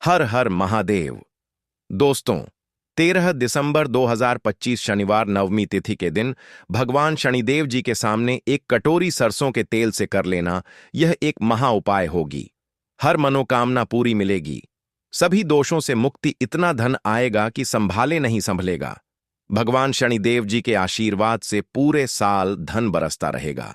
हर हर महादेव। दोस्तों, 13 दिसंबर 2025 शनिवार नवमी तिथि के दिन भगवान शनिदेव जी के सामने एक कटोरी सरसों के तेल से कर लेना, यह एक महा उपाय होगी। हर मनोकामना पूरी मिलेगी, सभी दोषों से मुक्ति, इतना धन आएगा कि संभाले नहीं संभलेगा। भगवान शनिदेव जी के आशीर्वाद से पूरे साल धन बरसता रहेगा।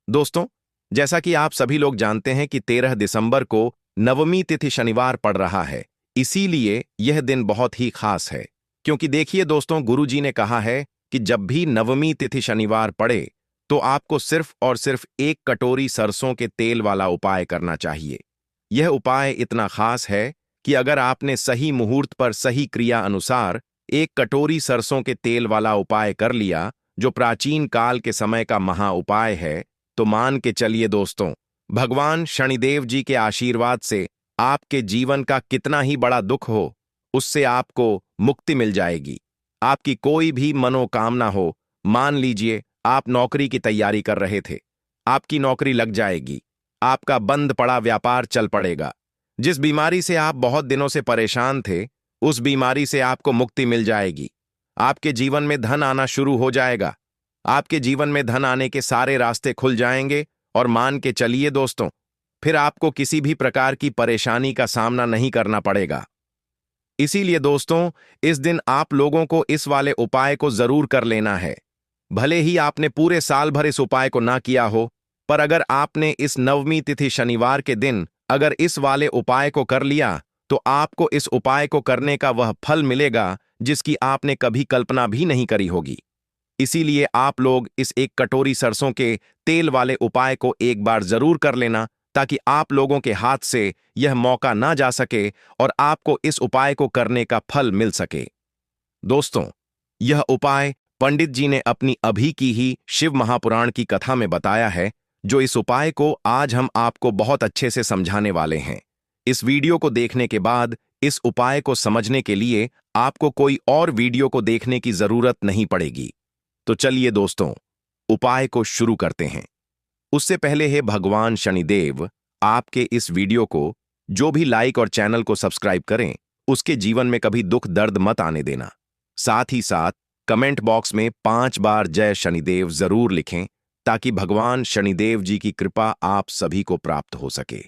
दोस्तों, जैसा कि आप सभी लोग जानते हैं कि 13 दिसंबर को नवमी तिथि शनिवार पड़ रहा है, इसीलिए यह दिन बहुत ही खास है। क्योंकि देखिए दोस्तों, गुरु जी ने कहा है कि जब भी नवमी तिथि शनिवार पड़े तो आपको सिर्फ और सिर्फ एक कटोरी सरसों के तेल वाला उपाय करना चाहिए। यह उपाय इतना खास है कि अगर आपने सही मुहूर्त पर सही क्रिया अनुसार एक कटोरी सरसों के तेल वाला उपाय कर लिया, जो प्राचीन काल के समय का महा उपाय है, तो मान के चलिए दोस्तों, भगवान शनिदेव जी के आशीर्वाद से आपके जीवन का कितना ही बड़ा दुख हो, उससे आपको मुक्ति मिल जाएगी। आपकी कोई भी मनोकामना हो, मान लीजिए आप नौकरी की तैयारी कर रहे थे, आपकी नौकरी लग जाएगी। आपका बंद पड़ा व्यापार चल पड़ेगा। जिस बीमारी से आप बहुत दिनों से परेशान थे, उस बीमारी से आपको मुक्ति मिल जाएगी। आपके जीवन में धन आना शुरू हो जाएगा। आपके जीवन में धन आने के सारे रास्ते खुल जाएंगे और मान के चलिए दोस्तों, फिर आपको किसी भी प्रकार की परेशानी का सामना नहीं करना पड़ेगा। इसीलिए दोस्तों, इस दिन आप लोगों को इस वाले उपाय को जरूर कर लेना है। भले ही आपने पूरे साल भर इस उपाय को ना किया हो, पर अगर आपने इस नवमी तिथि शनिवार के दिन अगर इस वाले उपाय को कर लिया, तो आपको इस उपाय को करने का वह फल मिलेगा जिसकी आपने कभी कल्पना भी नहीं करी होगी। इसीलिए आप लोग इस एक कटोरी सरसों के तेल वाले उपाय को एक बार जरूर कर लेना, ताकि आप लोगों के हाथ से यह मौका ना जा सके और आपको इस उपाय को करने का फल मिल सके। दोस्तों, यह उपाय पंडित जी ने अपनी अभी की ही शिव महापुराण की कथा में बताया है, जो इस उपाय को आज हम आपको बहुत अच्छे से समझाने वाले हैं। इस वीडियो को देखने के बाद इस उपाय को समझने के लिए आपको कोई और वीडियो को देखने की जरूरत नहीं पड़ेगी। तो चलिए दोस्तों, उपाय को शुरू करते हैं। उससे पहले है भगवान शनिदेव आपके इस वीडियो को जो भी लाइक और चैनल को सब्सक्राइब करें, उसके जीवन में कभी दुख दर्द मत आने देना। साथ ही साथ कमेंट बॉक्स में 5 बार जय शनिदेव जरूर लिखें, ताकि भगवान शनिदेव जी की कृपा आप सभी को प्राप्त हो सके।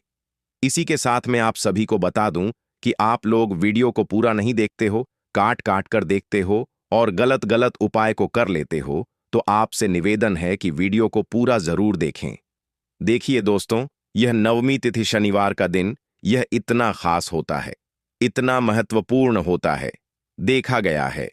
इसी के साथ मैं आप सभी को बता दूं कि आप लोग वीडियो को पूरा नहीं देखते हो, काट काट कर देखते हो और गलत गलत उपाय को कर लेते हो, तो आपसे निवेदन है कि वीडियो को पूरा जरूर देखें। देखिए दोस्तों, यह नवमी तिथि शनिवार का दिन यह इतना खास होता है, इतना महत्वपूर्ण होता है। देखा गया है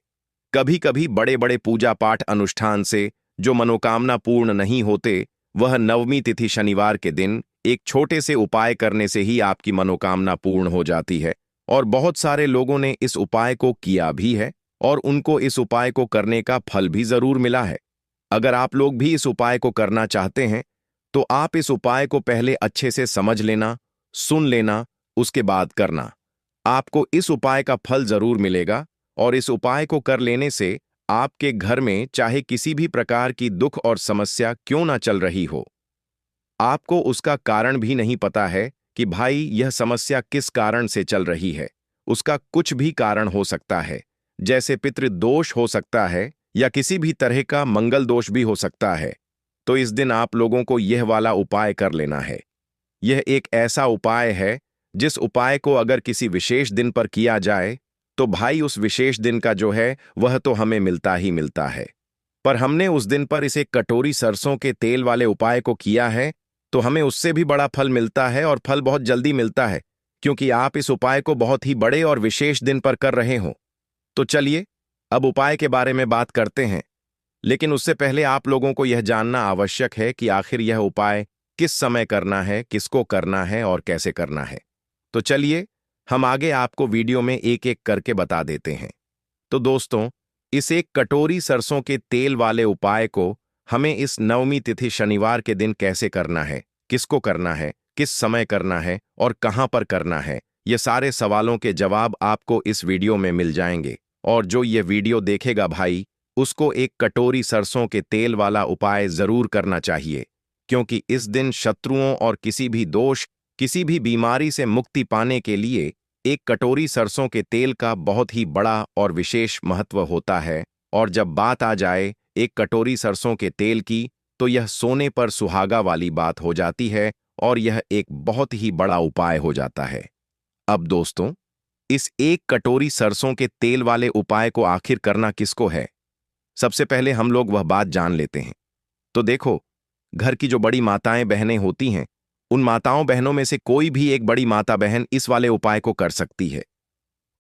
कभी कभी बड़े बड़े पूजा पाठ अनुष्ठान से जो मनोकामना पूर्ण नहीं होते, वह नवमी तिथि शनिवार के दिन एक छोटे से उपाय करने से ही आपकी मनोकामना पूर्ण हो जाती है। और बहुत सारे लोगों ने इस उपाय को किया भी है और उनको इस उपाय को करने का फल भी जरूर मिला है। अगर आप लोग भी इस उपाय को करना चाहते हैं, तो आप इस उपाय को पहले अच्छे से समझ लेना, सुन लेना, उसके बाद करना। आपको इस उपाय का फल जरूर मिलेगा और इस उपाय को कर लेने से आपके घर में चाहे किसी भी प्रकार की दुख और समस्या क्यों ना चल रही हो, आपको उसका कारण भी नहीं पता है कि भाई यह समस्या किस कारण से चल रही है। उसका कुछ भी कारण हो सकता है, जैसे पितृदोष हो सकता है या किसी भी तरह का मंगल दोष भी हो सकता है। तो इस दिन आप लोगों को यह वाला उपाय कर लेना है। यह एक ऐसा उपाय है जिस उपाय को अगर किसी विशेष दिन पर किया जाए, तो भाई उस विशेष दिन का जो है वह तो हमें मिलता ही मिलता है। पर हमने उस दिन पर इसे कटोरी सरसों के तेल वाले उपाय को किया है, तो हमें उससे भी बड़ा फल मिलता है और फल बहुत जल्दी मिलता है, क्योंकि आप इस उपाय को बहुत ही बड़े और विशेष दिन पर कर रहे हो। तो चलिए अब उपाय के बारे में बात करते हैं, लेकिन उससे पहले आप लोगों को यह जानना आवश्यक है कि आखिर यह उपाय किस समय करना है, किसको करना है और कैसे करना है। तो चलिए हम आगे आपको वीडियो में एक एक करके बता देते हैं। तो दोस्तों, इस एक कटोरी सरसों के तेल वाले उपाय को हमें इस नवमी तिथि शनिवार के दिन कैसे करना है, किसको करना है, किस समय करना है और कहां पर करना है, ये सारे सवालों के जवाब आपको इस वीडियो में मिल जाएंगे। और जो ये वीडियो देखेगा भाई, उसको एक कटोरी सरसों के तेल वाला उपाय जरूर करना चाहिए, क्योंकि इस दिन शत्रुओं और किसी भी दोष, किसी भी बीमारी से मुक्ति पाने के लिए एक कटोरी सरसों के तेल का बहुत ही बड़ा और विशेष महत्व होता है। और जब बात आ जाए एक कटोरी सरसों के तेल की, तो यह सोने पर सुहागा वाली बात हो जाती है और यह एक बहुत ही बड़ा उपाय हो जाता है। अब दोस्तों, इस एक कटोरी सरसों के तेल वाले उपाय को आखिर करना किसको है? सबसे पहले हम लोग वह बात जान लेते हैं। तो देखो, घर की जो बड़ी माताएं बहनें होती हैं, उन माताओं बहनों में से कोई भी एक बड़ी माता बहन इस वाले उपाय को कर सकती है।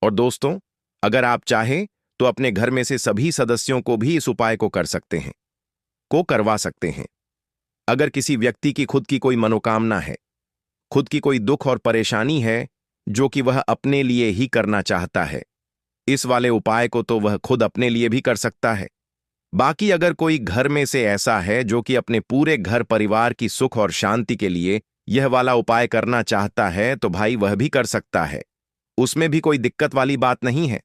और दोस्तों, अगर आप चाहें तो अपने घर में से सभी सदस्यों को भी इस उपाय को कर सकते हैं, को करवा सकते हैं। अगर किसी व्यक्ति की खुद की कोई मनोकामना है, खुद की कोई दुख और परेशानी है जो कि वह अपने लिए ही करना चाहता है, इस वाले उपाय को तो वह खुद अपने लिए भी कर सकता है। बाकी अगर कोई घर में से ऐसा है जो कि अपने पूरे घर परिवार की सुख और शांति के लिए यह वाला उपाय करना चाहता है, तो भाई वह भी कर सकता है। उसमें भी कोई दिक्कत वाली बात नहीं है।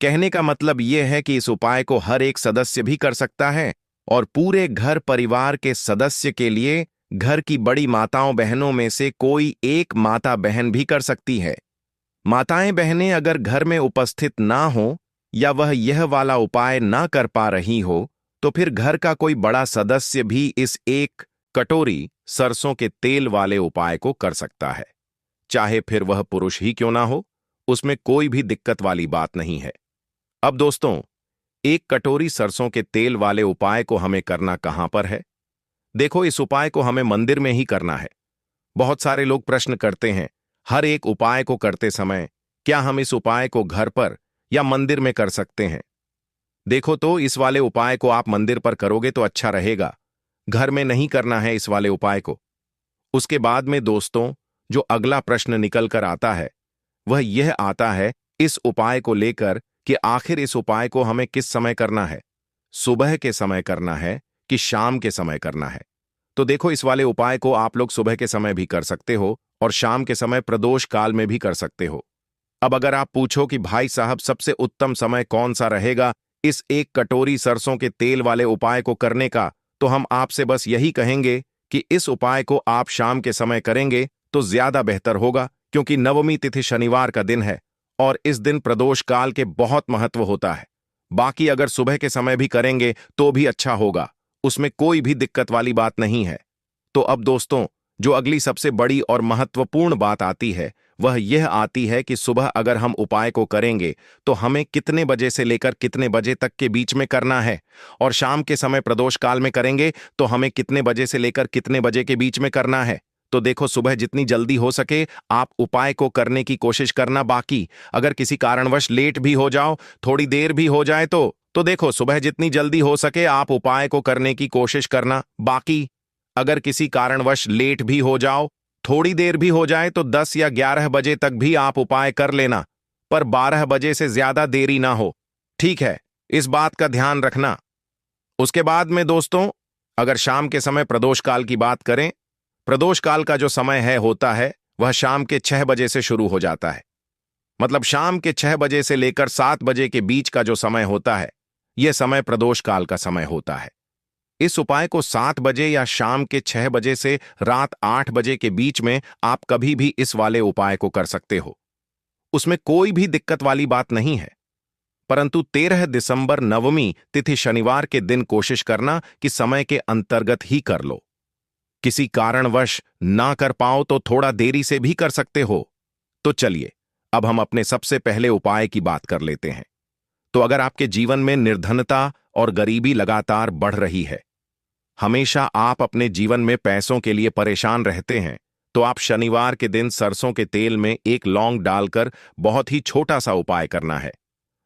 कहने का मतलब यह है कि इस उपाय को हर एक सदस्य भी कर सकता है और पूरे घर परिवार के सदस्य के लिए घर की बड़ी माताओं बहनों में से कोई एक माता बहन भी कर सकती है। माताएं बहनें अगर घर में उपस्थित ना हो या वह यह वाला उपाय ना कर पा रही हो, तो फिर घर का कोई बड़ा सदस्य भी इस एक कटोरी सरसों के तेल वाले उपाय को कर सकता है। चाहे फिर वह पुरुष ही क्यों ना हो, उसमें कोई भी दिक्कत वाली बात नहीं है। अब दोस्तों, एक कटोरी सरसों के तेल वाले उपाय को हमें करना कहां पर है? देखो, इस उपाय को हमें मंदिर में ही करना है। बहुत सारे लोग प्रश्न करते हैं, हर एक उपाय को करते समय क्या हम इस उपाय को घर पर या मंदिर में कर सकते हैं? देखो, तो इस वाले उपाय को आप मंदिर पर करोगे तो अच्छा रहेगा। घर में नहीं करना है इस वाले उपाय को। उसके बाद में दोस्तों, जो अगला प्रश्न निकल कर आता है वह यह आता है इस उपाय को लेकर कि आखिर इस उपाय को हमें किस समय करना है? सुबह के समय करना है कि शाम के समय करना है? तो देखो, इस वाले उपाय को आप लोग सुबह के समय भी कर सकते हो और शाम के समय प्रदोष काल में भी कर सकते हो। अब अगर आप पूछो कि भाई साहब सबसे उत्तम समय कौन सा रहेगा इस एक कटोरी सरसों के तेल वाले उपाय को करने का, तो हम आपसे बस यही कहेंगे कि इस उपाय को आप शाम के समय करेंगे तो ज्यादा बेहतर होगा, क्योंकि नवमी तिथि शनिवार का दिन है और इस दिन प्रदोष काल के बहुत महत्व होता है। बाकी अगर सुबह के समय भी करेंगे तो भी अच्छा होगा, उसमें कोई भी दिक्कत वाली बात नहीं है। तो अब दोस्तों, जो अगली सबसे बड़ी और महत्वपूर्ण बात आती है वह यह आती है कि सुबह अगर हम उपाय को करेंगे तो हमें कितने बजे से लेकर कितने बजे तक के बीच में करना है, और शाम के समय प्रदोष काल में करेंगे तो हमें कितने बजे से लेकर कितने बजे के बीच में करना है। तो देखो, सुबह जितनी जल्दी हो सके आप उपाय को करने की कोशिश करना। बाकी अगर किसी कारणवश लेट भी हो जाओ, थोड़ी देर भी हो जाए तो देखो, सुबह जितनी जल्दी हो सके आप उपाय को करने की कोशिश करना। बाकी अगर किसी कारणवश लेट भी हो जाओ, थोड़ी देर भी हो जाए, तो 10 या 11 बजे तक भी आप उपाय कर लेना, पर 12 बजे से ज्यादा देरी ना हो। ठीक है, इस बात का ध्यान रखना। उसके बाद में दोस्तों, अगर शाम के समय प्रदोष काल की बात करें, प्रदोष काल का जो समय है होता है वह शाम के 6 बजे से शुरू हो जाता है। मतलब शाम के 6 बजे से लेकर 7 बजे के बीच का जो समय होता है, यह समय प्रदोष काल का समय होता है। इस उपाय को 7 बजे या शाम के 6 बजे से रात 8 बजे के बीच में आप कभी भी इस वाले उपाय को कर सकते हो। उसमें कोई भी दिक्कत वाली बात नहीं है। परंतु 13 दिसंबर नवमी तिथि शनिवार के दिन कोशिश करना कि समय के अंतर्गत ही कर लो। किसी कारणवश ना कर पाओ तो थोड़ा देरी से भी कर सकते हो। तो चलिए, अब हम अपने सबसे पहले उपाय की बात कर लेते हैं। तो अगर आपके जीवन में निर्धनता और गरीबी लगातार बढ़ रही है, हमेशा आप अपने जीवन में पैसों के लिए परेशान रहते हैं, तो आप शनिवार के दिन सरसों के तेल में एक लौंग डालकर बहुत ही छोटा सा उपाय करना है।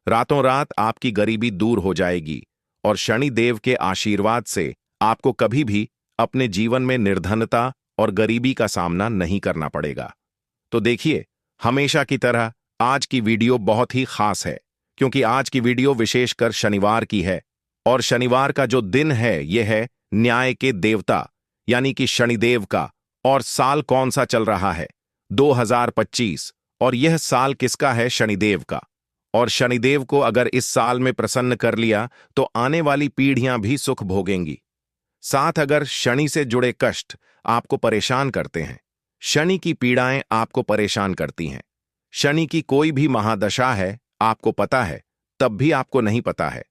रातों रात आपकी गरीबी दूर हो जाएगी और शनिदेव के आशीर्वाद से आपको कभी भी अपने जीवन में निर्धनता और गरीबी का सामना नहीं करना पड़ेगा। तो देखिए, हमेशा की तरह आज की वीडियो बहुत ही खास है, क्योंकि आज की वीडियो विशेषकर शनिवार की है और शनिवार का जो दिन है यह है न्याय के देवता यानी कि शनिदेव का। और साल कौन सा चल रहा है? 2025। और यह साल किसका है? शनिदेव का। और शनिदेव को अगर इस साल में प्रसन्न कर लिया तो आने वाली पीढ़ियां भी सुख भोगेंगी। साथ अगर शनि से जुड़े कष्ट आपको परेशान करते हैं, शनि की पीड़ाएं आपको परेशान करती हैं, शनि की कोई भी महादशा है, आपको पता है, तब भी आपको नहीं पता है।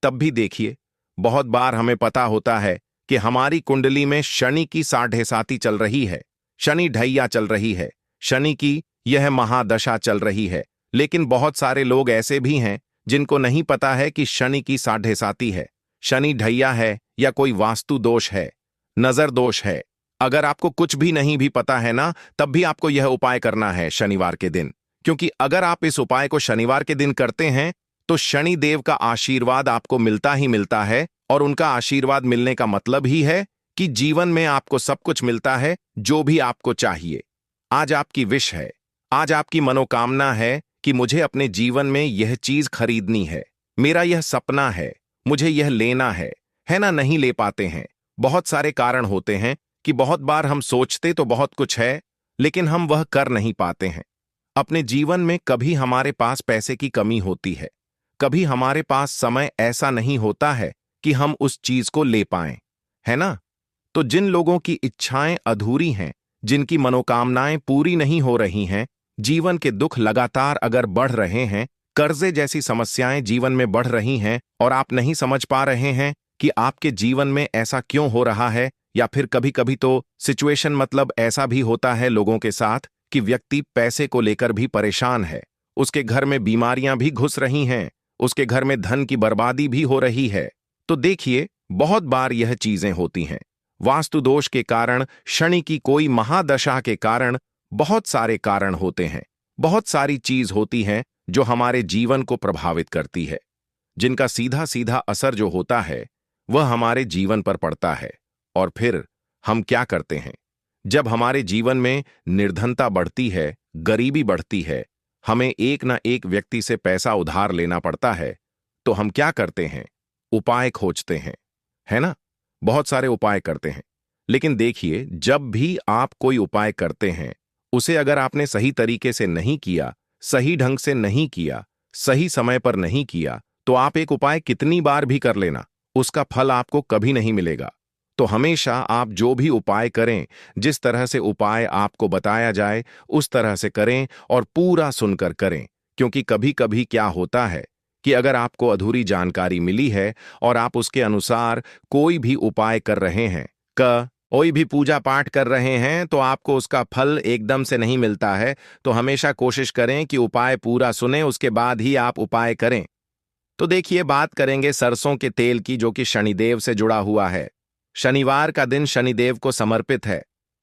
तब भी देखिए, बहुत बार हमें पता होता है कि हमारी कुंडली में शनि की साढ़े साती चल रही है, शनि ढैया चल रही है, शनि की यह महादशा चल रही है। लेकिन बहुत सारे लोग ऐसे भी हैं जिनको नहीं पता है कि शनि की साढ़े साती है, शनि ढैया है, या कोई वास्तु दोष है, नजर दोष है। अगर आपको कुछ भी नहीं भी पता है ना, तब भी आपको यह उपाय करना है शनिवार के दिन, क्योंकि अगर आप इस उपाय को शनिवार के दिन करते हैं तो शनि देव का आशीर्वाद आपको मिलता ही मिलता है। और उनका आशीर्वाद मिलने का मतलब ही है कि जीवन में आपको सब कुछ मिलता है जो भी आपको चाहिए। आज आपकी विश है, आज आपकी मनोकामना है कि मुझे अपने जीवन में यह चीज खरीदनी है, मेरा यह सपना है, मुझे यह लेना है ना। नहीं ले पाते हैं, बहुत सारे कारण होते हैं कि बहुत बार हम सोचते तो बहुत कुछ है, लेकिन हम वह कर नहीं पाते हैं। अपने जीवन में कभी हमारे पास पैसे की कमी होती है, कभी हमारे पास समय ऐसा नहीं होता है कि हम उस चीज को ले पाएं, है ना। तो जिन लोगों की इच्छाएं अधूरी हैं, जिनकी मनोकामनाएं पूरी नहीं हो रही हैं, जीवन के दुख लगातार अगर बढ़ रहे हैं, कर्जे जैसी समस्याएं जीवन में बढ़ रही हैं और आप नहीं समझ पा रहे हैं कि आपके जीवन में ऐसा क्यों हो रहा है, या फिर कभी कभी तो सिचुएशन मतलब ऐसा भी होता है लोगों के साथ कि व्यक्ति पैसे को लेकर भी परेशान है, उसके घर में बीमारियां भी घुस रही हैं, उसके घर में धन की बर्बादी भी हो रही है। तो देखिए, बहुत बार यह चीजें होती हैं वास्तु दोष के कारण, शनि की कोई महादशा के कारण। बहुत सारे कारण होते हैं, बहुत सारी चीज होती हैं जो हमारे जीवन को प्रभावित करती है, जिनका सीधा सीधा असर जो होता है वह हमारे जीवन पर पड़ता है। और फिर हम क्या करते हैं, जब हमारे जीवन में निर्धनता बढ़ती है, गरीबी बढ़ती है, हमें एक ना एक व्यक्ति से पैसा उधार लेना पड़ता है, तो हम क्या करते हैं, उपाय खोजते हैं, है ना। बहुत सारे उपाय करते हैं, लेकिन देखिए, जब भी आप कोई उपाय करते हैं, उसे अगर आपने सही तरीके से नहीं किया, सही ढंग से नहीं किया, सही समय पर नहीं किया, तो आप एक उपाय कितनी बार भी कर लेना, उसका फल आपको कभी नहीं मिलेगा। तो हमेशा आप जो भी उपाय करें, जिस तरह से उपाय आपको बताया जाए उस तरह से करें और पूरा सुनकर करें। क्योंकि कभी कभी क्या होता है कि अगर आपको अधूरी जानकारी मिली है और आप उसके अनुसार कोई भी उपाय कर रहे हैं, कोई भी पूजा पाठ कर रहे हैं, तो आपको उसका फल एकदम से नहीं मिलता है। तो हमेशा कोशिश करें कि उपाय पूरा सुने, उसके बाद ही आप उपाय करें। तो देखिए, बात करेंगे सरसों के तेल की, जो कि शनिदेव से जुड़ा हुआ है। शनिवार का दिन शनिदेव को समर्पित है।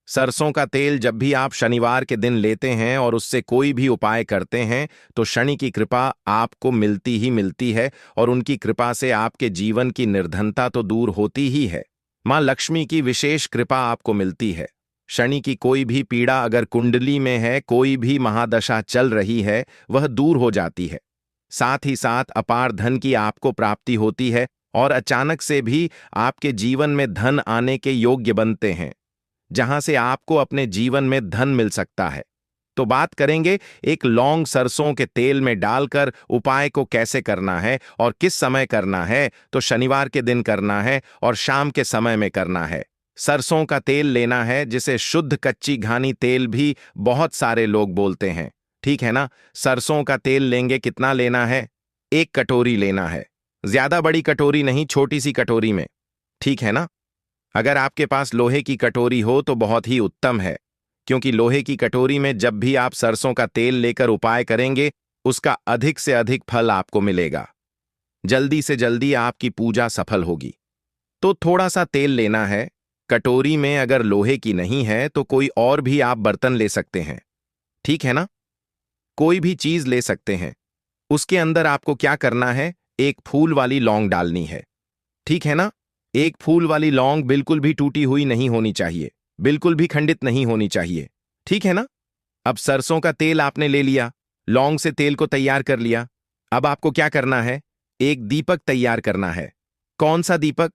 सरसों का तेल जब भी आप शनिवार के दिन लेते हैं और उससे कोई भी उपाय करते हैं, तो शनि की कृपा आपको मिलती ही मिलती है, और उनकी कृपा से आपके जीवन की निर्धनता तो दूर होती ही है। मां लक्ष्मी की विशेष कृपा आपको मिलती है। शनि की कोई भी पीड़ा अगर कुंडली में है, कोई भी महादशा चल रही है, वह दूर हो जाती है। साथ ही साथ अपार धन की आपको प्राप्ति होती है, और अचानक से भी आपके जीवन में धन आने के योग्य बनते हैं, जहां से आपको अपने जीवन में धन मिल सकता है। तो बात करेंगे एक लौंग सरसों के तेल में डालकर उपाय को कैसे करना है और किस समय करना है। तो शनिवार के दिन करना है और शाम के समय में करना है। सरसों का तेल लेना है, जिसे शुद्ध कच्ची घानी तेल भी बहुत सारे लोग बोलते हैं, ठीक है ना। सरसों का तेल लेंगे, कितना लेना है, 1 कटोरी लेना है, ज्यादा बड़ी कटोरी नहीं, छोटी सी कटोरी में, ठीक है ना। अगर आपके पास लोहे की कटोरी हो तो बहुत ही उत्तम है, क्योंकि लोहे की कटोरी में जब भी आप सरसों का तेल लेकर उपाय करेंगे, उसका अधिक से अधिक फल आपको मिलेगा, जल्दी से जल्दी आपकी पूजा सफल होगी। तो थोड़ा सा तेल लेना है कटोरी में। अगर लोहे की नहीं है तो कोई और भी आप बर्तन ले सकते हैं, ठीक है ना, कोई भी चीज ले सकते हैं। उसके अंदर आपको क्या करना है, एक फूल वाली लौंग डालनी है, ठीक है ना। एक फूल वाली लौंग बिल्कुल भी टूटी हुई नहीं होनी चाहिए, बिल्कुल भी खंडित नहीं होनी चाहिए, ठीक है ना। अब सरसों का तेल आपने ले लिया, लौंग से तेल को तैयार कर लिया। अब आपको क्या करना है, एक दीपक तैयार करना है। कौन सा दीपक,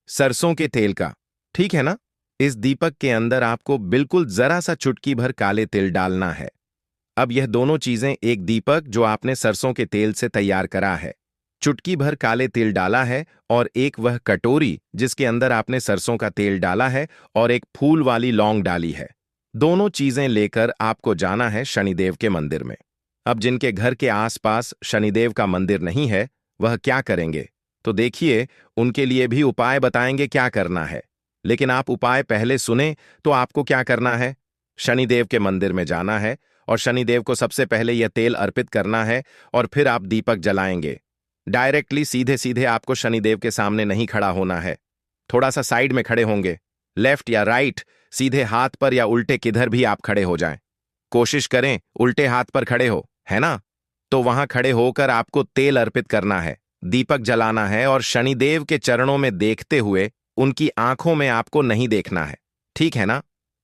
सरसों के तेल का, ठीक है ना। इस दीपक के अंदर आपको बिल्कुल जरा सा चुटकी भर काले तिल डालना है। अब यह दोनों चीजें, एक दीपक जो आपने सरसों के तेल से तैयार करा है, चुटकी भर काले तिल डाला है, और एक वह कटोरी जिसके अंदर आपने सरसों का तेल डाला है, और एक फूल वाली लौंग डाली है। दोनों चीजें लेकर आपको जाना है शनिदेव के मंदिर में। अब जिनके घर के आसपास शनिदेव का मंदिर नहीं है, वह क्या करेंगे? तो देखिए, उनके लिए भी उपाय बताएंगे क्या करना है। लेकिन आप उपाय पहले सुने तो आपको क्या करना है? शनिदेव के मंदिर में जाना है और शनिदेव को सबसे पहले यह तेल अर्पित करना है और फिर आप दीपक जलाएंगे। डायरेक्टली सीधे सीधे आपको शनिदेव के सामने नहीं खड़ा होना है, थोड़ा सा साइड में खड़े होंगे, लेफ्ट या राइट, सीधे हाथ पर या उल्टे किधर भी आप खड़े हो जाएं। कोशिश करें उल्टे हाथ पर खड़े हो, है ना? तो वहां खड़े होकर आपको तेल अर्पित करना है, दीपक जलाना है और शनिदेव के चरणों में देखते हुए, उनकी आंखों में आपको नहीं देखना है, ठीक है ना?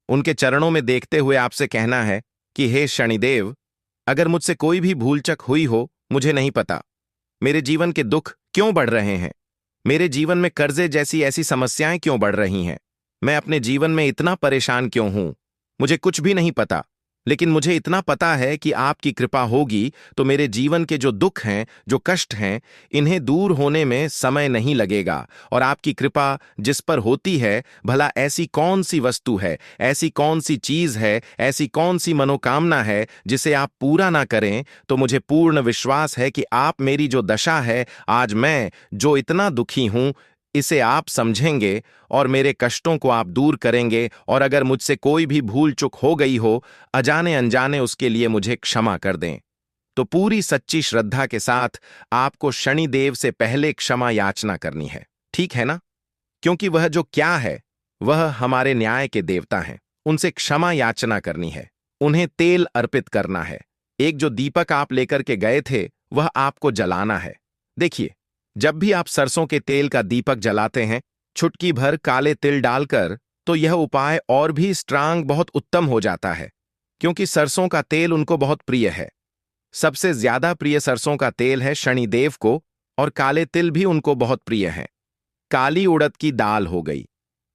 उनके चरणों में देखते हुए आपसे कहना है कि हे शनिदेव, अगर मुझसे कोई भी भूलचक हुई हो, मुझे नहीं पता। मेरे जीवन के दुख क्यों बढ़ रहे हैं? मेरे जीवन में कर्जे जैसी ऐसी समस्याएं क्यों बढ़ रही हैं? मैं अपने जीवन में इतना परेशान क्यों हूं? मुझे कुछ भी नहीं पता, लेकिन मुझे इतना पता है कि आपकी कृपा होगी तो मेरे जीवन के जो दुख हैं, जो कष्ट हैं, इन्हें दूर होने में समय नहीं लगेगा। और आपकी कृपा जिस पर होती है, भला ऐसी कौन सी वस्तु है, ऐसी कौन सी चीज है, ऐसी कौन सी मनोकामना है जिसे आप पूरा ना करें? तो मुझे पूर्ण विश्वास है कि आप मेरी जो दशा है, आज मैं जो इतना दुखी हूं, इसे आप समझेंगे और मेरे कष्टों को आप दूर करेंगे। और अगर मुझसे कोई भी भूल चूक हो गई हो, अजाने अनजाने, उसके लिए मुझे क्षमा कर दें। तो पूरी सच्ची श्रद्धा के साथ आपको शनिदेव से पहले क्षमा याचना करनी है, ठीक है ना? क्योंकि वह जो क्या है, वह हमारे न्याय के देवता हैं। उनसे क्षमा याचना करनी है, उन्हें तेल अर्पित करना है। एक जो दीपक आप लेकर के गए थे, वह आपको जलाना है। देखिए, जब भी आप सरसों के तेल का दीपक जलाते हैं, चुटकी भर काले तिल डालकर, तो यह उपाय और भी स्ट्रांग, बहुत उत्तम हो जाता है। क्योंकि सरसों का तेल उनको बहुत प्रिय है। सबसे ज्यादा प्रिय सरसों का तेल है शनिदेव को, और काले तिल भी उनको बहुत प्रिय हैं। काली उड़द की दाल हो गई,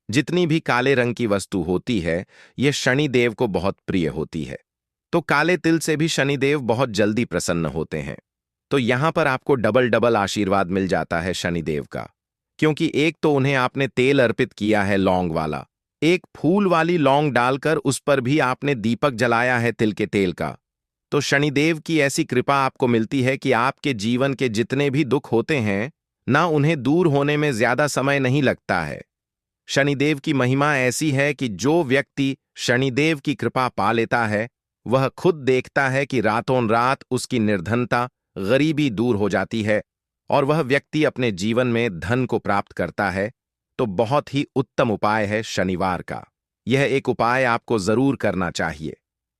जितनी भी काले रंग की वस्तु होती है, यह शनिदेव को बहुत प्रिय होती है। तो काले तिल से भी शनिदेव बहुत जल्दी प्रसन्न होते हैं। तो यहां पर आपको डबल डबल आशीर्वाद मिल जाता है शनिदेव का। क्योंकि एक तो उन्हें आपने तेल अर्पित किया है लौंग वाला, एक फूल वाली लौंग डालकर उस पर भी आपने दीपक जलाया है तिल के तेल का। तो शनिदेव की ऐसी कृपा आपको मिलती है कि आपके जीवन के जितने भी दुख होते हैं ना, उन्हें दूर होने में ज्यादा समय नहीं लगता है। शनिदेव की महिमा ऐसी है कि जो व्यक्ति शनिदेव की कृपा पा लेता है, वह खुद देखता है कि रातों रात उसकी निर्धनता, गरीबी दूर हो जाती है और वह व्यक्ति अपने जीवन में धन को प्राप्त करता है। तो बहुत ही उत्तम उपाय है शनिवार का। यह एक उपाय आपको जरूर करना चाहिए।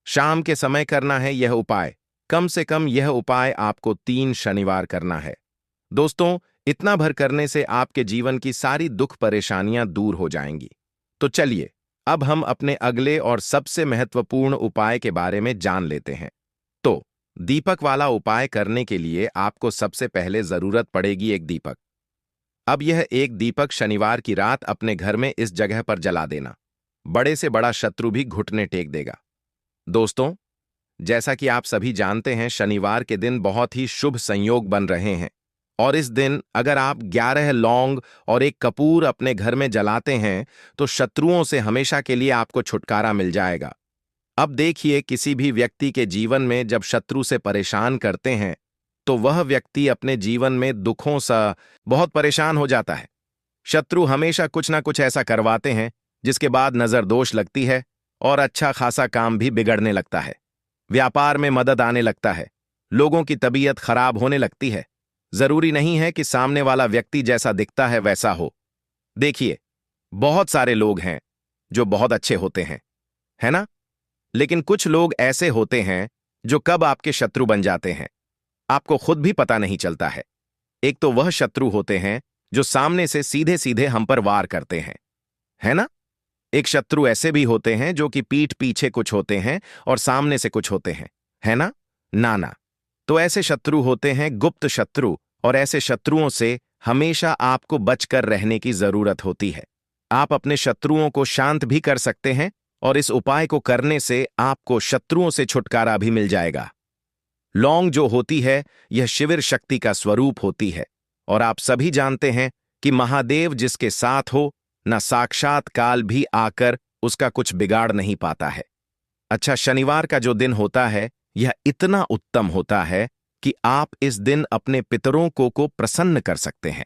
शाम के समय करना है यह उपाय। कम से कम यह उपाय आपको 3 शनिवार करना है। दोस्तों, इतना भर करने से आपके जीवन की सारी दुख परेशानियां दूर हो जाएंगी। तो चलिए, अब हम अपने अगले और सबसे महत्वपूर्ण उपाय के बारे में जान लेते हैं। तो दीपक वाला उपाय करने के लिए आपको सबसे पहले जरूरत पड़ेगी एक दीपक। अब यह एक दीपक शनिवार की रात अपने घर में इस जगह पर जला देना। बड़े से बड़ा शत्रु भी घुटने टेक देगा। दोस्तों, जैसा कि आप सभी जानते हैं, शनिवार के दिन बहुत ही शुभ संयोग बन रहे हैं। और इस दिन अगर आप 11 लौंग और एक कपूर अपने घर में जलाते हैं, तो शत्रुओं से हमेशा के लिए आपको छुटकारा मिल जाएगा। अब देखिए, किसी भी व्यक्ति के जीवन में जब शत्रु से परेशान करते हैं, तो वह व्यक्ति अपने जीवन में दुखों से बहुत परेशान हो जाता है। शत्रु हमेशा कुछ ना कुछ ऐसा करवाते हैं जिसके बाद नजर दोष लगती है और अच्छा खासा काम भी बिगड़ने लगता है। व्यापार में मदद आने लगता है, लोगों की तबीयत खराब होने लगती है। जरूरी नहीं है कि सामने वाला व्यक्ति जैसा दिखता है वैसा हो। देखिए, बहुत सारे लोग हैं जो बहुत अच्छे होते हैं, है ना? लेकिन कुछ लोग ऐसे होते हैं जो कब आपके शत्रु बन जाते हैं, आपको खुद भी पता नहीं चलता है। एक तो वह शत्रु होते हैं जो सामने से सीधे सीधे हम पर वार करते हैं, है ना? एक शत्रु ऐसे भी होते हैं जो कि पीठ पीछे कुछ होते हैं और सामने से कुछ होते हैं, है ना? ना। तो ऐसे शत्रु होते हैं गुप्त शत्रु, और ऐसे शत्रुओं से हमेशा आपको बचकर रहने की जरूरत होती है। आप अपने शत्रुओं को शांत भी कर सकते हैं और इस उपाय को करने से आपको शत्रुओं से छुटकारा भी मिल जाएगा। लौंग जो होती है, यह शिविर शक्ति का स्वरूप होती है, और आप सभी जानते हैं कि महादेव जिसके साथ हो, न साक्षात काल भी आकर उसका कुछ बिगाड़ नहीं पाता है। अच्छा, शनिवार का जो दिन होता है, यह इतना उत्तम होता है कि आप इस दिन अपने पितरों को प्रसन्न कर सकते हैं,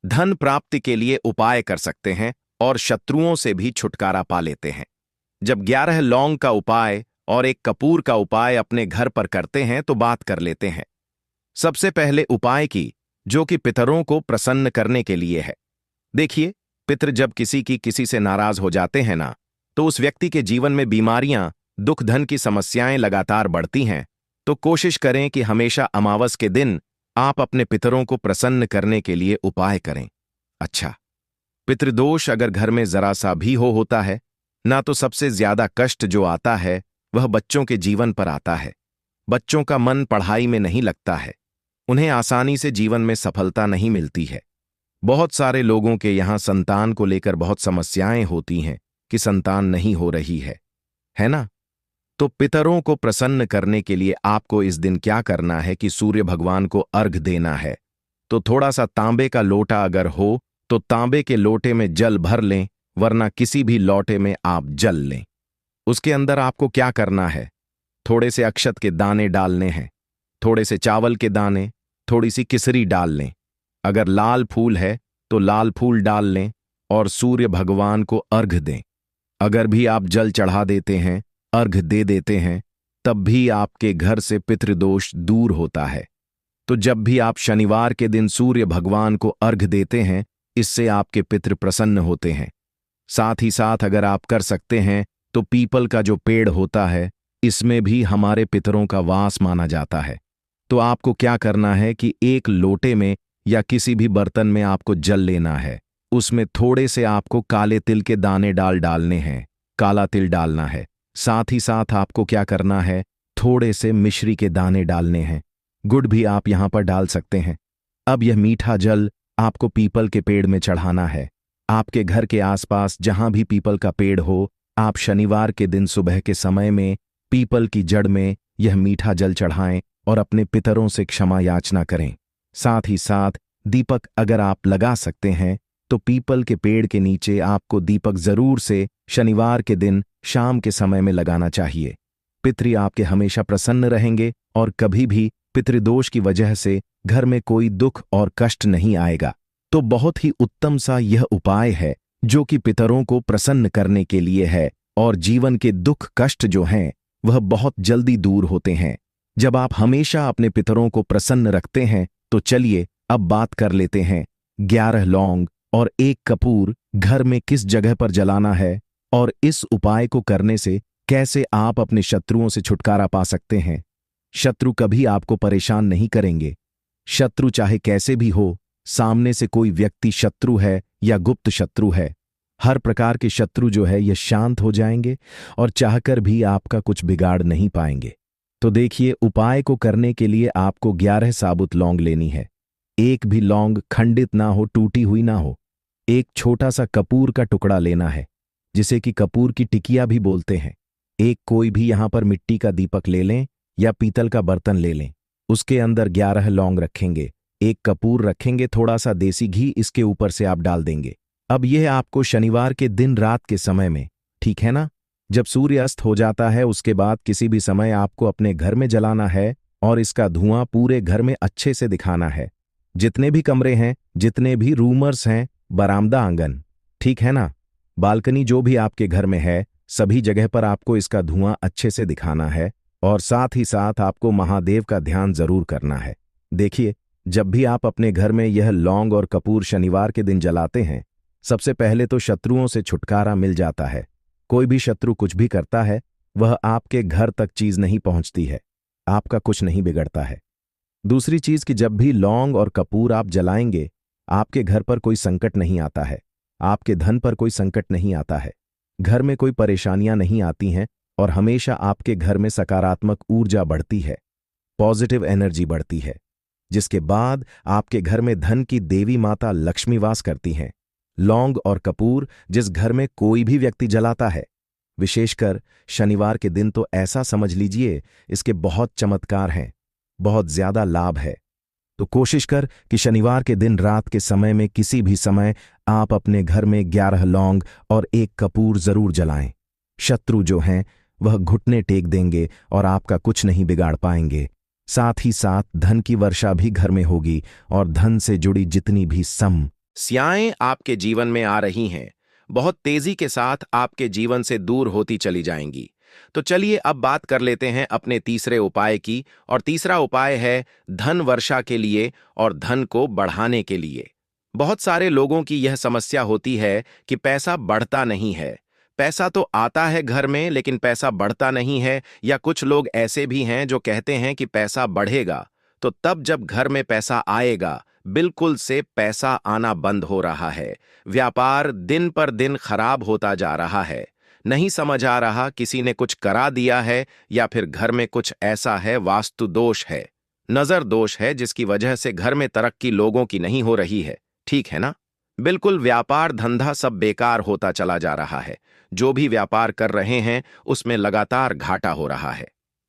धन प्राप्ति के लिए उपाय कर सकते हैं और शत्रुओं से भी छुटकारा पा लेते हैं। जब 11 लौंग का उपाय और एक कपूर का उपाय अपने घर पर करते हैं तो बात कर लेते हैं। सबसे पहले उपाय की, जो कि पितरों को प्रसन्न करने के लिए है। देखिए, पितर जब किसी से नाराज हो जाते हैं ना, तो उस व्यक्ति के जीवन में बीमारियां, दुख, धन की समस्याएं लगातार बढ़ती हैं। तो कोशिश करें कि हमेशा अमावस के दिन आप अपने पितरों को प्रसन्न करने के लिए उपाय करें। अच्छा, पितृदोष अगर घर में जरा सा भी होता है ना, तो सबसे ज्यादा कष्ट जो आता है वह बच्चों के जीवन पर आता है। बच्चों का मन पढ़ाई में नहीं लगता है, उन्हें आसानी से जीवन में सफलता नहीं मिलती है। बहुत सारे लोगों के यहाँ संतान को लेकर बहुत समस्याएं होती हैं कि संतान नहीं हो रही है ना? तो पितरों को प्रसन्न करने के लिए आपको इस दिन क्या करना है कि सूर्य भगवान को अर्घ देना है। तो थोड़ा सा तांबे का लोटा अगर हो तो तांबे के लोटे में जल भर लें, वरना किसी भी लोटे में आप जल लें। उसके अंदर आपको क्या करना है, थोड़े से अक्षत के दाने डालने हैं, थोड़े से चावल के दाने, थोड़ी सी किसरी डाल लें। अगर लाल फूल है तो लाल फूल डाल लें और सूर्य भगवान को अर्घ दें। अगर भी आप जल चढ़ा देते हैं, अर्घ दे देते हैं, तब भी आपके घर से पितृदोष दूर होता है। तो जब भी आप शनिवार के दिन सूर्य भगवान को अर्घ देते हैं, इससे आपके पितृ प्रसन्न होते हैं। साथ ही साथ अगर आप कर सकते हैं तो पीपल का जो पेड़ होता है, इसमें भी हमारे पितरों का वास माना जाता है। तो आपको क्या करना है कि एक लोटे में या किसी भी बर्तन में आपको जल लेना है, उसमें थोड़े से आपको काले तिल के दाने डालने हैं, काला तिल डालना है। साथ ही साथ आपको क्या करना है, थोड़े से मिश्री के दाने डालने हैं, गुड़ भी आप यहां पर डाल सकते हैं। अब यह मीठा जल आपको पीपल के पेड़ में चढ़ाना है। आपके घर के आसपास जहां भी पीपल का पेड़ हो, आप शनिवार के दिन सुबह के समय में पीपल की जड़ में यह मीठा जल चढ़ाएं और अपने पितरों से क्षमा याचना करें। साथ ही साथ दीपक अगर आप लगा सकते हैं तो पीपल के पेड़ के नीचे आपको दीपक जरूर से शनिवार के दिन शाम के समय में लगाना चाहिए। पितृ आपके हमेशा प्रसन्न रहेंगे और कभी भी पितृदोष की वजह से घर में कोई दुख और कष्ट नहीं आएगा। तो बहुत ही उत्तम सा यह उपाय है जो कि पितरों को प्रसन्न करने के लिए है, और जीवन के दुख कष्ट जो हैं वह बहुत जल्दी दूर होते हैं जब आप हमेशा अपने पितरों को प्रसन्न रखते हैं। तो चलिए अब बात कर लेते हैं 11 लौंग और 1 कपूर घर में किस जगह पर जलाना है, और इस उपाय को करने से कैसे आप अपने शत्रुओं से छुटकारा पा सकते हैं। शत्रु कभी आपको परेशान नहीं करेंगे। शत्रु चाहे कैसे भी हो, सामने से कोई व्यक्ति शत्रु है या गुप्त शत्रु है, हर प्रकार के शत्रु जो है ये शांत हो जाएंगे और चाहकर भी आपका कुछ बिगाड़ नहीं पाएंगे। तो देखिए, उपाय को करने के लिए आपको 11 साबुत लौंग लेनी है। एक भी लौंग खंडित ना हो, टूटी हुई ना हो। एक छोटा सा कपूर का टुकड़ा लेना है, जिसे कि कपूर की टिकिया भी बोलते हैं। एक कोई भी यहां पर मिट्टी का दीपक ले लें या पीतल का बर्तन ले लें। उसके अंदर 11 लौंग रखेंगे, 1 कपूर रखेंगे, थोड़ा सा देसी घी इसके ऊपर से आप डाल देंगे। अब यह आपको शनिवार के दिन रात के समय में, ठीक है ना, जब सूर्य अस्त हो जाता है उसके बाद किसी भी समय आपको अपने घर में जलाना है और इसका धुआं पूरे घर में अच्छे से दिखाना है। जितने भी कमरे हैं, जितने भी रूमर्स हैं, बरामदा, आंगन, ठीक है ना, बालकनी, जो भी आपके घर में है, सभी जगह पर आपको इसका धुआं अच्छे से दिखाना है। और साथ ही साथ आपको महादेव का ध्यान जरूर करना है। देखिए, जब भी आप अपने घर में यह लौंग और कपूर शनिवार के दिन जलाते हैं, सबसे पहले तो शत्रुओं से छुटकारा मिल जाता है। कोई भी शत्रु कुछ भी करता है, वह आपके घर तक चीज नहीं पहुंचती है, आपका कुछ नहीं बिगड़ता है। दूसरी चीज कि जब भी लौंग और कपूर आप जलाएंगे, आपके घर पर कोई संकट नहीं आता है, आपके धन पर कोई संकट नहीं आता है, घर में कोई परेशानियां नहीं आती हैं, और हमेशा आपके घर में सकारात्मक ऊर्जा बढ़ती है, पॉजिटिव एनर्जी बढ़ती है, जिसके बाद आपके घर में धन की देवी माता लक्ष्मी वास करती हैं। लौंग और कपूर जिस घर में कोई भी व्यक्ति जलाता है, विशेषकर शनिवार के दिन, तो ऐसा समझ लीजिए इसके बहुत चमत्कार हैं, बहुत ज्यादा लाभ है। तो कोशिश कर कि शनिवार के दिन रात के समय में किसी भी समय आप अपने घर में 11 लौंग और 1 कपूर जरूर जलाएं। शत्रु जो हैं वह घुटने टेक देंगे और आपका कुछ नहीं बिगाड़ पाएंगे। साथ ही साथ धन की वर्षा भी घर में होगी और धन से जुड़ी जितनी भी समस्याएं आपके जीवन में आ रही हैं, बहुत तेजी के साथ आपके जीवन से दूर होती चली जाएंगी। तो चलिए अब बात कर लेते हैं अपने तीसरे उपाय की, और तीसरा उपाय है धन वर्षा के लिए और धन को बढ़ाने के लिए। बहुत सारे लोगों की यह समस्या होती है कि पैसा बढ़ता नहीं है। पैसा तो आता है घर में, लेकिन पैसा बढ़ता नहीं है। या कुछ लोग ऐसे भी हैं जो कहते हैं कि पैसा बढ़ेगा, तो तब जब घर में पैसा आएगा, बिल्कुल से पैसा आना बंद हो रहा है। व्यापार दिन पर दिन खराब होता जा रहा है। नहीं समझ आ रहा, किसी ने कुछ करा दिया है या फिर घर में कुछ ऐसा है, वास्तु दोष है, नजर दोष है, जिसकी वजह से घर में तरक्की लोगों की नहीं हो रही है। ठीक है ना? बिल्कुल व्यापार धंधा सब बेकार होता चला जा रहा है। जो भी व्यापार कर रहे हैं उसमें लगातार घाटा हो रहा है।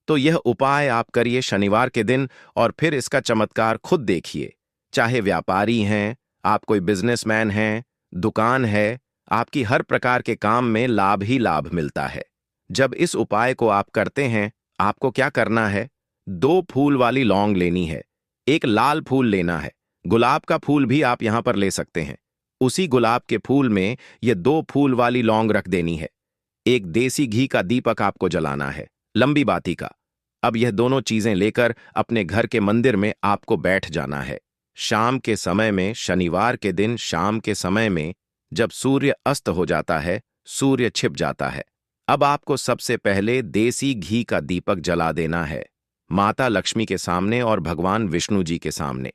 तो यह उपाय आप करिए शनिवार के दिन, और फिर इसका चमत्कार खुद देखिए। चाहे व्यापारी हैं, आप कोई बिजनेसमैन हैं, दुकान है, आपकी हर प्रकार के काम में लाभ ही लाभ मिलता है। जब इस उपाय को आप करते हैं, आपको क्या करना है? 2 फूल वाली लौंग लेनी है, एक लाल फूल लेना है, गुलाब का फूल भी आप यहां पर ले सकते हैं। उसी गुलाब के फूल में ये 2 फूल वाली लौंग रख देनी है। एक देसी घी का दीपक आपको जलाना है, लंबी बाती का। अब यह दोनों चीजें लेकर अपने घर के मंदिर में आपको बैठ जाना है। शाम के समय में, शनिवार के दिन शाम के समय में, जब सूर्य अस्त हो जाता है, सूर्य छिप जाता है, अब आपको सबसे पहले देसी घी का दीपक जला देना है, माता लक्ष्मी के सामने और भगवान विष्णु जी के सामने।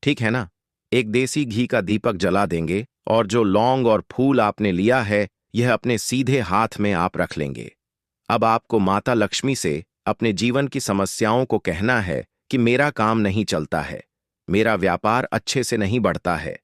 ठीक है ना? एक देसी घी का दीपक जला देंगे और जो लौंग और फूल आपने लिया है, यह अपने सीधे हाथ में आप रख लेंगे। अब आपको माता लक्ष्मी से अपने जीवन की समस्याओं को कहना है कि मेरा काम नहीं चलता है, मेरा व्यापार अच्छे से नहीं बढ़ता है,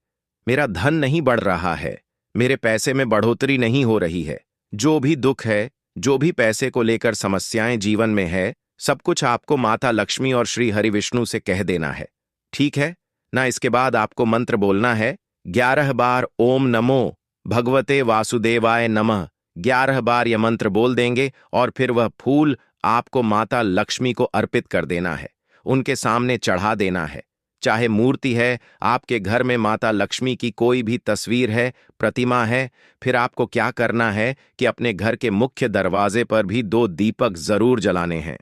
मेरा धन नहीं बढ़ रहा है, मेरे पैसे में बढ़ोतरी नहीं हो रही है। जो भी दुख है, जो भी पैसे को लेकर समस्याएं जीवन में है, सब कुछ आपको माता लक्ष्मी और श्री हरि विष्णु से कह देना है। ठीक है ना? इसके बाद आपको मंत्र बोलना है 11 बार, ओम नमो भगवते वासुदेवाय नमः। 11 बार यह मंत्र बोल देंगे और फिर वह फूल आपको माता लक्ष्मी को अर्पित कर देना है, उनके सामने चढ़ा देना है। चाहे मूर्ति है, आपके घर में माता लक्ष्मी की कोई भी तस्वीर है, प्रतिमा है, फिर आपको क्या करना है कि अपने घर के मुख्य दरवाजे पर भी 2 दीपक जरूर जलाने हैं,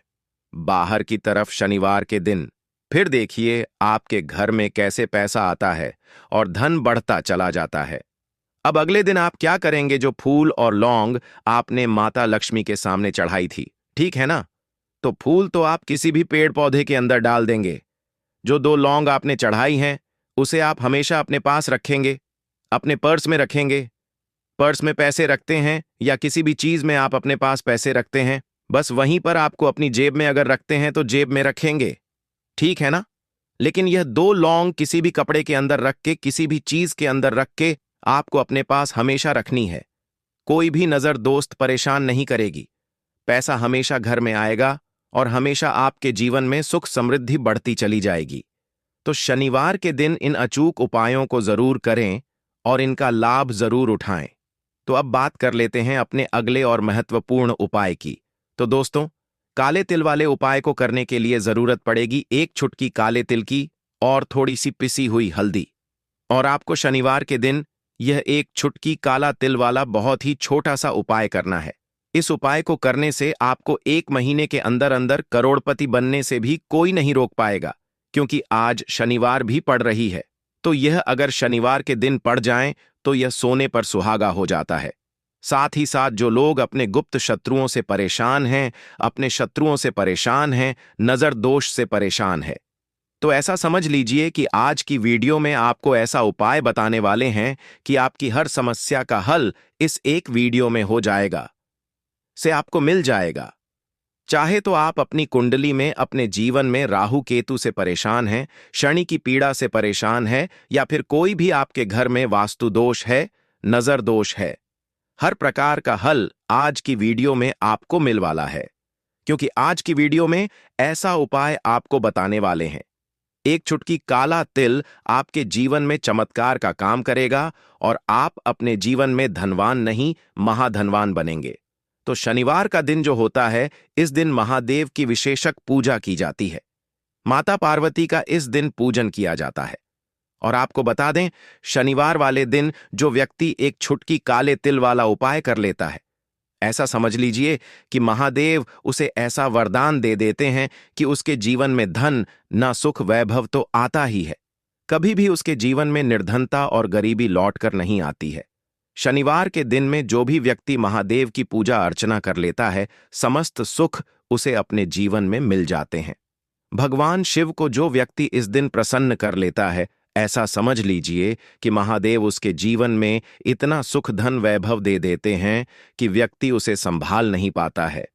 बाहर की तरफ शनिवार के दिन। फिर देखिए आपके घर में कैसे पैसा आता है और धन बढ़ता चला जाता है। अब अगले दिन आप क्या करेंगे? जो फूल और लौंग आपने माता लक्ष्मी के सामने चढ़ाई थी, ठीक है ना? तो फूल तो आप किसी भी पेड़ पौधे के अंदर डाल देंगे। जो 2 लौंग आपने चढ़ाई हैं, उसे आप हमेशा अपने पास रखेंगे, अपने पर्स में रखेंगे। पर्स में पैसे रखते हैं या किसी भी चीज में आप अपने पास पैसे रखते हैं, बस वहीं पर आपको अपनी जेब में अगर रखते हैं तो जेब में रखेंगे। ठीक है ना? लेकिन यह 2 लौंग किसी भी कपड़े के अंदर रख के, किसी भी चीज के अंदर रख के आपको अपने पास हमेशा रखनी है। कोई भी नजर दोस्त परेशान नहीं करेगी। पैसा हमेशा घर में आएगा और हमेशा आपके जीवन में सुख समृद्धि बढ़ती चली जाएगी। तो शनिवार के दिन इन अचूक उपायों को जरूर करें और इनका लाभ जरूर उठाएं। तो अब बात कर लेते हैं अपने अगले और महत्वपूर्ण उपाय की। तो दोस्तों, काले तिल वाले उपाय को करने के लिए जरूरत पड़ेगी 1 चुटकी काले तिल की और थोड़ी सी पिसी हुई हल्दी। और आपको शनिवार के दिन यह 1 चुटकी काला तिल वाला बहुत ही छोटा सा उपाय करना है। इस उपाय को करने से आपको 1 महीने के अंदर अंदर करोड़पति बनने से भी कोई नहीं रोक पाएगा, क्योंकि आज शनिवार भी पड़ रही है। तो यह अगर शनिवार के दिन पड़ जाएं तो यह सोने पर सुहागा हो जाता है। साथ ही साथ जो लोग अपने गुप्त शत्रुओं से परेशान हैं, अपने शत्रुओं से परेशान हैं, नजर दोष से परेशान है, तो ऐसा समझ लीजिए कि आज की वीडियो में आपको ऐसा उपाय बताने वाले हैं कि आपकी हर समस्या का हल इस एक वीडियो में हो जाएगा, से आपको मिल जाएगा। चाहे तो आप अपनी कुंडली में, अपने जीवन में राहु केतु से परेशान हैं, शनि की पीड़ा से परेशान है, या फिर कोई भी आपके घर में वास्तु दोष है, नजर दोष है, हर प्रकार का हल आज की वीडियो में आपको मिल वाला है। क्योंकि आज की वीडियो में ऐसा उपाय आपको बताने वाले हैं। 1 चुटकी काला तिल आपके जीवन में चमत्कार का काम करेगा और आप अपने जीवन में धनवान नहीं, महाधनवान बनेंगे। तो शनिवार का दिन जो होता है, इस दिन महादेव की विशेषक पूजा की जाती है। माता पार्वती का इस दिन पूजन किया जाता है। और आपको बता दें, शनिवार वाले दिन जो व्यक्ति एक छुटकी काले तिल वाला उपाय कर लेता है, ऐसा समझ लीजिए कि महादेव उसे ऐसा वरदान दे देते हैं कि उसके जीवन में धन, न सुख वैभव तो आता ही है, कभी भी उसके जीवन में निर्धनता और गरीबी लौटकर नहीं आती है। शनिवार के दिन में जो भी व्यक्ति महादेव की पूजा अर्चना कर लेता है, समस्त सुख उसे अपने जीवन में मिल जाते हैं। भगवान शिव को जो व्यक्ति इस दिन प्रसन्न कर लेता है, ऐसा समझ लीजिए कि महादेव उसके जीवन में इतना सुख धन वैभव दे देते हैं कि व्यक्ति उसे संभाल नहीं पाता है।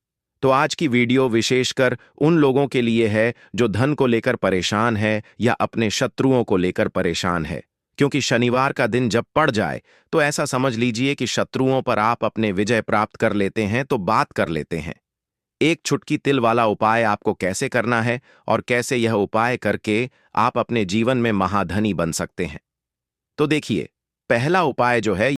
तो आज की वीडियो विशेषकर उन लोगों के लिए है जो धन को लेकर परेशान है या अपने शत्रुओं को लेकर परेशान है, क्योंकि शनिवार का दिन जब पड़ जाए तो ऐसा समझ लीजिए कि शत्रुओं पर आप अपने विजय प्राप्त कर लेते हैं। तो बात कर लेते हैं एक छुटकी तिल वाला उपाय आपको कैसे करना है और कैसे यह उपाय करके आप अपने जीवन में महाधनी बन सकते हैं। तो देखिए, पहला उपाय जो है